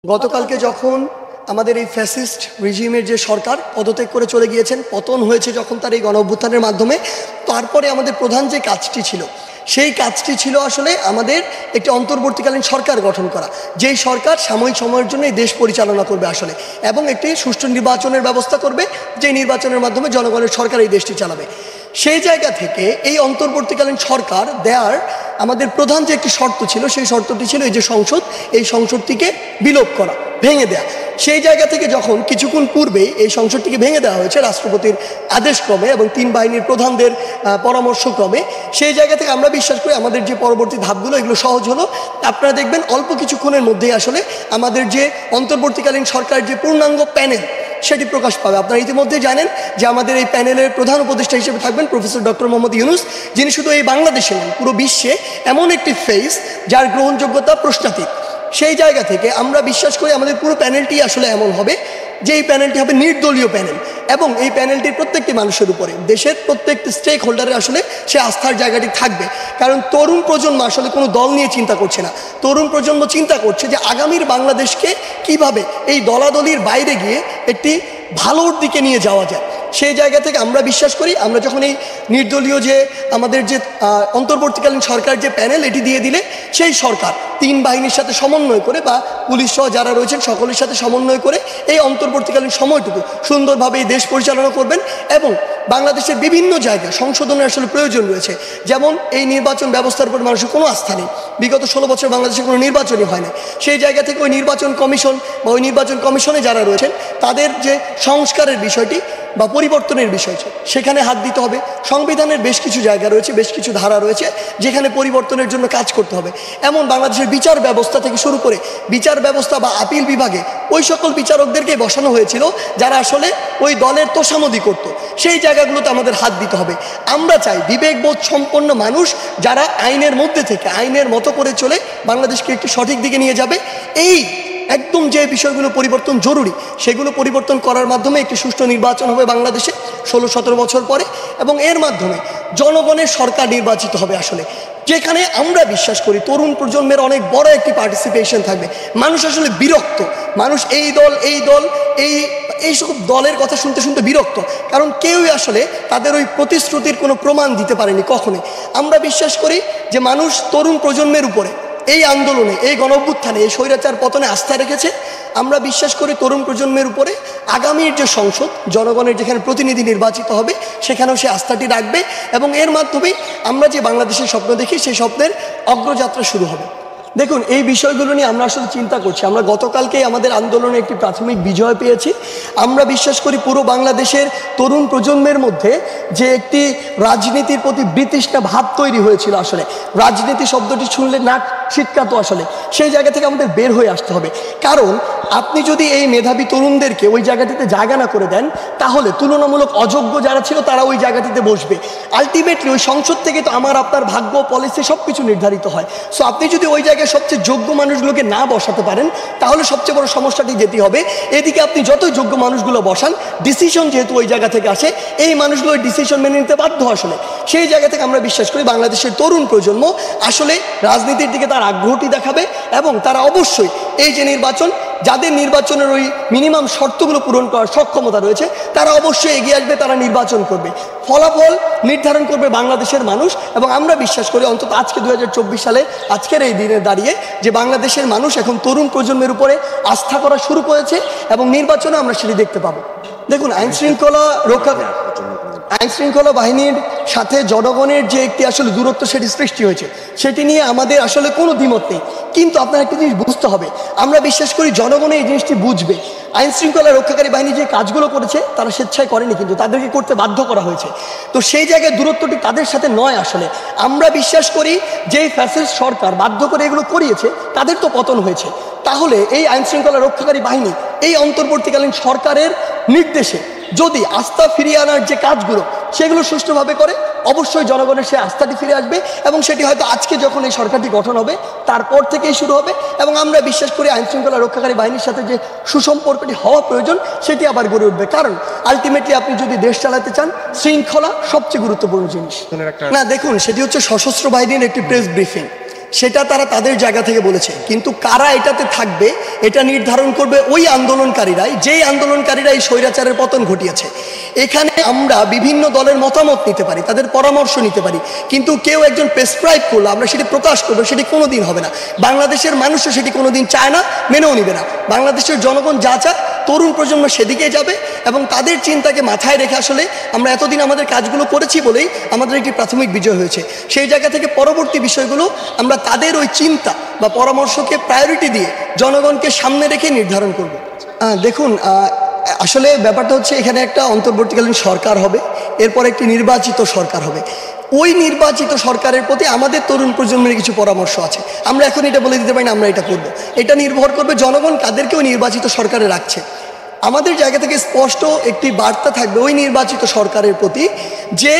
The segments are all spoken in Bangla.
গতকালকে যখন আমাদের এই ফ্যাসিস্ট রেজিমের যে সরকার পদত্যাগ করে চলে গিয়েছেন, পতন হয়েছে যখন তার এই গণঅভ্যুত্থানের মাধ্যমে, তারপরে আমাদের প্রধান যে কাজটি ছিল সেই কাজটি ছিল আসলে আমাদের একটি অন্তর্বর্তীকালীন সরকার গঠন করা, যেই সরকার সাময়িক সময়ের জন্য এই দেশ পরিচালনা করবে আসলে, এবং একটি সুষ্ঠু নির্বাচনের ব্যবস্থা করবে, যে নির্বাচনের মাধ্যমে জনগণের সরকার এই দেশটি চালাবে। সেই জায়গা থেকে এই অন্তর্বর্তীকালীন সরকার দেওয়ার আমাদের প্রধান যে একটি শর্ত ছিল, সেই শর্তটি ছিল এই যে সংসদ, এই সংসদটিকে বিলোপ করা, ভেঙে দেয়া। সেই জায়গা থেকে যখন কিছুক্ষণ পূর্বে এই সংসদটিকে ভেঙে দেওয়া হয়েছে রাষ্ট্রপতির আদেশক্রমে এবং তিন বাহিনীর প্রধানদের পরামর্শক্রমে, সেই জায়গা থেকে আমরা বিশ্বাস করি আমাদের যে পরবর্তী ধাপগুলো এগুলো সহজ হলো। আপনারা দেখবেন অল্প কিছুক্ষণের মধ্যেই আসলে আমাদের যে অন্তর্বর্তীকালীন সরকারের যে পূর্ণাঙ্গ প্যানেল সেটি প্রকাশ পাবে। আপনারা ইতিমধ্যে জানেন যে আমাদের এই প্যানেলের প্রধান উপদেষ্টা হিসেবে থাকবেন প্রফেসর ডক্টর মোহাম্মদ ইউনূস, যিনি শুধু এই বাংলাদেশে নন, পুরো বিশ্বে এমন একটি ফেস যার গ্রহণযোগ্যতা প্রশ্নাতীত। সেই জায়গা থেকে আমরা বিশ্বাস করি আমাদের পুরো প্যানেলটি আসলে এমন হবে যে এই প্যানেলটি হবে নির্দলীয় প্যানেল, এবং এই প্যানেলটির প্রত্যেকটি মানুষের উপরে দেশের প্রত্যেকটি স্টেক হোল্ডারের আসলে সে আস্থার জায়গাটি থাকবে। কারণ তরুণ প্রজন্ম আসলে কোনো দল নিয়ে চিন্তা করছে না, তরুণ প্রজন্ম চিন্তা করছে যে আগামীর বাংলাদেশকে কিভাবে এই দলাদলির বাইরে গিয়ে একটি ভালোর দিকে নিয়ে যাওয়া যায়। সেই জায়গা থেকে আমরা বিশ্বাস করি আমরা যখন এই নির্দলীয় যে আমাদের যে অন্তর্বর্তীকালীন সরকার যে প্যানেল এটি দিয়ে দিলে, সেই সরকার তিন বাহিনীর সাথে সমন্বয় করে বা পুলিশ সহ যারা রয়েছেন সকলের সাথে সমন্বয় করে এই অন্তর্বর্তীকালীন সময়টুকু সুন্দরভাবে এই দেশ পরিচালনা করবেন। এবং বাংলাদেশের বিভিন্ন জায়গায় সংশোধনের আসলে প্রয়োজন রয়েছে, যেমন এই নির্বাচন ব্যবস্থার উপর মানুষের কোনো আস্থা নেই, বিগত 16 বছর বাংলাদেশে কোনো নির্বাচনই হয় না। সেই জায়গা থেকে ওই নির্বাচন কমিশন বা ওই নির্বাচন কমিশনে যারা রয়েছেন তাদের যে সংস্কারের বিষয়টি বা পরিবর্তনের বিষয়টি, সেখানে হাত দিতে হবে। সংবিধানের বেশ কিছু জায়গা রয়েছে, বেশ কিছু ধারা রয়েছে যেখানে পরিবর্তনের জন্য কাজ করতে হবে। এমন বাংলাদেশের বিচার ব্যবস্থা থেকে শুরু করে বিচার ব্যবস্থা বা আপিল বিভাগে ওই সকল বিচারকদেরকে বসানো হয়েছিল যারা আসলে ওই দলের তোষামদি করত। সেই জায়গাগুলোতে আমাদের হাত দিতে হবে। আমরা চাই বিবেকবোধ সম্পন্ন মানুষ যারা আইনের মধ্যে থেকে আইনের মতো করে চলে বাংলাদেশকে একটি সঠিক দিকে নিয়ে যাবে। এই একদম যে বিষয়গুলো পরিবর্তন জরুরি সেগুলো পরিবর্তন করার মাধ্যমে একটি সুষ্ঠু নির্বাচন হবে বাংলাদেশে 16-17 বছর পরে, এবং এর মাধ্যমে জনগণের সরকার নির্বাচিত হবে আসলে, যেখানে আমরা বিশ্বাস করি তরুণ প্রজন্মের অনেক বড় একটি পার্টিসিপেশন থাকবে। মানুষ আসলে বিরক্ত, মানুষ এই দল এই সব দলের কথা শুনতে শুনতে বিরক্ত, কারণ কেউই আসলে তাদের ওই প্রতিশ্রুতির কোনো প্রমাণ দিতে পারেনি কখনোই। আমরা বিশ্বাস করি যে মানুষ তরুণ প্রজন্মের উপরে এই আন্দোলনে, এই গণঅভ্যুত্থানে, এই স্বৈরাচার পতনে আস্থা রেখেছে। আমরা বিশ্বাস করি তরুণ প্রজন্মের উপরে আগামীর যে সংসদ, জনগণের যেখানে প্রতিনিধি নির্বাচিত হবে, সেখানেও সে আস্থাটি রাখবে, এবং এর মাধ্যমেই আমরা যে বাংলাদেশের স্বপ্ন দেখি সেই স্বপ্নের অগ্রযাত্রা শুরু হবে। দেখুন, এই বিষয়গুলো নিয়ে আমরা আসলে চিন্তা করছি। আমরা গতকালকে আমাদের আন্দোলনে একটি প্রাথমিক বিজয় পেয়েছি। আমরা বিশ্বাস করি পুরো বাংলাদেশের তরুণ প্রজন্মের মধ্যে যে একটি রাজনীতির প্রতি বিতৃষ্ণা ভাব তৈরি হয়েছিল, আসলে রাজনীতি শব্দটি শুনলে নাক ছিটকাতো, আসলে সেই জায়গা থেকে আমাদের বের হয়ে আসতে হবে। কারণ আপনি যদি এই মেধাবী তরুণদেরকে ওই জায়গাটিতে জায়গা না করে দেন, তাহলে তুলনামূলক অযোগ্য যারা ছিল তারা ওই জায়গাটিতে বসবে। আলটিমেটলি ওই সংসদ থেকে তো আমার আপনার ভাগ্য, পলিসি সব কিছু নির্ধারিত হয়। সো আপনি যদি ওই জায়গায় সবচেয়ে যোগ্য মানুষগুলোকে না বসাতে পারেন, তাহলে সবচেয়ে বড় সমস্যাটি যেতে হবে এদিকে আপনি যতই যোগ্য মানুষগুলো বসান, ডিসিশন যেহেতু ওই জায়গা থেকে আসে, এই মানুষগুলো ডিসিশন মেনে নিতে বাধ্য আসলে। সেই জায়গা থেকে আমরা বিশ্বাস করি বাংলাদেশের তরুণ প্রজন্ম আসলে রাজনীতির দিকে তার আগ্রহটি দেখাবে, এবং তারা অবশ্যই এই যে নির্বাচন, যাদের নির্বাচনের ওই মিনিমাম শর্তগুলো পূরণ করার সক্ষমতা রয়েছে, তারা অবশ্যই এগিয়ে আসবে, তারা নির্বাচন করবে। ফলাফল নির্ধারণ করবে বাংলাদেশের মানুষ। এবং আমরা বিশ্বাস করি অন্তত আজকে 2024 সালে আজকের এই দিনে দাঁড়িয়ে যে বাংলাদেশের মানুষ এখন তরুণ প্রজন্মের উপরে আস্থা করা শুরু করেছে, এবং নির্বাচনে আমরা সেটি দেখতে পাবো। দেখুন, আইনশৃঙ্খলা বাহিনীর সাথে জনগণের যে একটি আসলে দূরত্ব সেটি সৃষ্টি হয়েছে, সেটি নিয়ে আমাদের আসলে কোনো দ্বিমত নেই। কিন্তু আপনার একটা জিনিস বুঝতে হবে, আমরা বিশ্বাস করি জনগণ এই জিনিসটি বুঝবে। আইনশৃঙ্খলা রক্ষাকারী বাহিনী যে কাজগুলো করেছে তারা স্বেচ্ছায় করেনি, কিন্তু তাদেরকে করতে বাধ্য করা হয়েছে। তো সেই জায়গায় দূরত্বটি তাদের সাথে নয় আসলে। আমরা বিশ্বাস করি যে ফ্যাসিস্ট সরকার বাধ্য করে এগুলো করিয়েছে, তাদের তো পতন হয়েছে। তাহলে এই আইনশৃঙ্খলা রক্ষাকারী বাহিনী এই অন্তর্বর্তীকালীন সরকারের নির্দেশে যদি আস্থা ফিরিয়ে আনার যে কাজগুলো সেগুলো সুষ্ঠুভাবে করে, অবশ্যই জনগণের সে আস্থাটি ফিরে আসবে, এবং সেটি হয়তো আজকে যখন এই সরকারটি গঠন হবে তারপর থেকেই শুরু হবে। এবং আমরা বিশ্বাস করি আইনশৃঙ্খলা রক্ষাকারী বাহিনীর সাথে যে সুসম্পর্কটি হওয়া প্রয়োজন সেটি আবার গড়ে উঠবে। কারণ আলটিমেটলি আপনি যদি দেশ চালাতে চান, শৃঙ্খলা সবচেয়ে গুরুত্বপূর্ণ জিনিস। না, দেখুন, সেটি হচ্ছে সশস্ত্র বাহিনীর একটি প্রেস ব্রিফিং। সেটা তারা তাদের জায়গা থেকে বলেছে, কিন্তু কারা এটাতে থাকবে এটা নির্ধারণ করবে ওই আন্দোলনকারীরাই, যেই আন্দোলনকারীরা এই স্বৈরাচারের পতন ঘটিয়েছে। এখানে আমরা বিভিন্ন দলের মতামত নিতে পারি, তাদের পরামর্শ নিতে পারি, কিন্তু কেউ একজন প্রেসক্রাইব করলো আমরা সেটি প্রকাশ করবো, সেটি কোনোদিন হবে না। বাংলাদেশের মানুষও সেটি কোনোদিন চায় না, মেনেও নিবে না। বাংলাদেশের জনগণ যা চায় তরুণ প্রজন্ম সেদিকে যাবে, এবং তাদের চিন্তাকে মাথায় রেখে আসলে আমরা এতদিন আমাদের কাজগুলো করেছি বলেই আমাদের একটি প্রাথমিক বিজয় হয়েছে। সেই জায়গা থেকে পরবর্তী বিষয়গুলো আমরা তাদের ওই চিন্তা বা পরামর্শকে প্রায়োরিটি দিয়ে জনগণকে সামনে রেখে নির্ধারণ করব। দেখুন, আসলে ব্যাপারটা হচ্ছে এখানে একটা অন্তর্বর্তীকালীন সরকার হবে, এরপর একটি নির্বাচিত সরকার হবে। ওই নির্বাচিত সরকারের প্রতি আমাদের তরুণ প্রজন্মের কিছু পরামর্শ আছে। আমরা এখন এটা বলে দিতে পারি না আমরা এটা করব, এটা নির্ভর করবে জনগণ কাদেরকে ওই নির্বাচিত সরকারে রাখছে। আমাদের জায়গা থেকে স্পষ্ট একটি বার্তা থাকবে ওই নির্বাচিত সরকারের প্রতি যে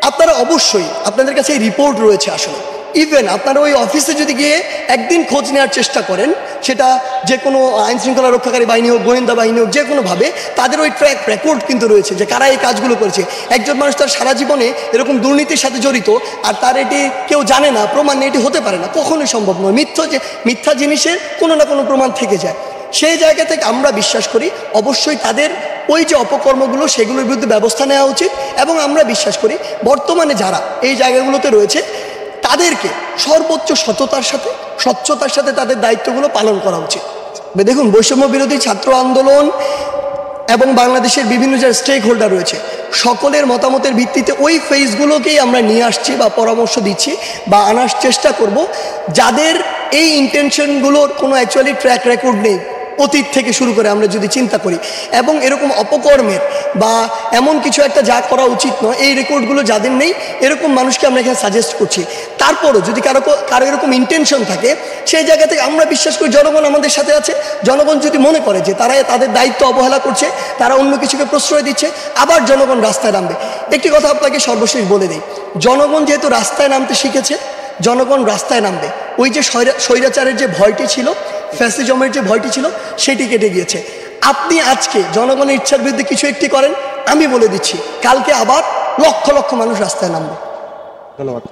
আপনারা অবশ্যই, আপনাদের কাছে এই রিপোর্ট রয়েছে, আসলে ইভেন আপনারা ওই অফিসে যদি গিয়ে একদিন খোঁজ নেওয়ার চেষ্টা করেন, সেটা যে কোনো আইনশৃঙ্খলা রক্ষাকারী বাহিনী হোক, গোয়েন্দা বাহিনী হোক, যে কোনোভাবে তাদের ওই ট্র্যাক রেকর্ড কিন্তু রয়েছে যে কারা এই কাজগুলো করেছে। একজন মানুষ তার সারা জীবনে এরকম দুর্নীতির সাথে জড়িত আর তার এটি কেউ জানে না, প্রমাণ নেই, এটি হতে পারে না, কখনোই সম্ভব নয়। মিথ্যা জিনিসের কোনো না কোনো প্রমাণ থেকে যায়। সেই জায়গা থেকে আমরা বিশ্বাস করি অবশ্যই তাদের ওই যে অপকর্মগুলো সেগুলোর বিরুদ্ধে ব্যবস্থা নেওয়া উচিত, এবং আমরা বিশ্বাস করি বর্তমানে যারা এই জায়গাগুলোতে রয়েছে তাদেরকে সর্বোচ্চ সততার সাথে, স্বচ্ছতার সাথে তাদের দায়িত্বগুলো পালন করা উচিত। দেখুন, বৈষম্য বিরোধী ছাত্র আন্দোলন এবং বাংলাদেশের বিভিন্ন যে স্টেক হোল্ডার রয়েছে সকলের মতামতের ভিত্তিতে ওই ফেজগুলোকেই আমরা নিয়ে আসছি বা পরামর্শ দিচ্ছি বা আনার চেষ্টা করব, যাদের এই ইন্টেনশনগুলোর কোনো অ্যাকচুয়ালি ট্র্যাক রেকর্ড নেই অতীত থেকে শুরু করে আমরা যদি চিন্তা করি, এবং এরকম অপকর্মের বা এমন কিছু একটা যা করা উচিত নয় এই রেকর্ডগুলো যাদের নেই, এরকম মানুষকে আমরা এখানে সাজেস্ট করছি। তারপরও যদি কারো এরকম ইন্টেনশন থাকে, সেই জায়গা থেকে আমরা বিশ্বাস করি জনগণ আমাদের সাথে আছে। জনগণ যদি মনে করে যে তারা তাদের দায়িত্ব অবহেলা করছে, তারা অন্য কিছুকে প্রশ্রয় দিচ্ছে, আবার জনগণ রাস্তায় নামবে। একটি কথা আপনাকে সর্বশেষ বলে দিই, জনগণ যেহেতু রাস্তায় নামতে শিখেছে, জনগণ রাস্তায় নামবে। ওই যে স্বৈরাচারের যে ভয়টি ছিল, ফ্যাসিজমের যে ভয়টি ছিল, সেটি কেটে গিয়েছে। আপনি আজকে জনগণের ইচ্ছার বিরুদ্ধে কিছু একটি করেন, আমি বলে দিচ্ছি কালকে আবার লক্ষ লক্ষ মানুষ রাস্তায় নামবে। ধন্যবাদ।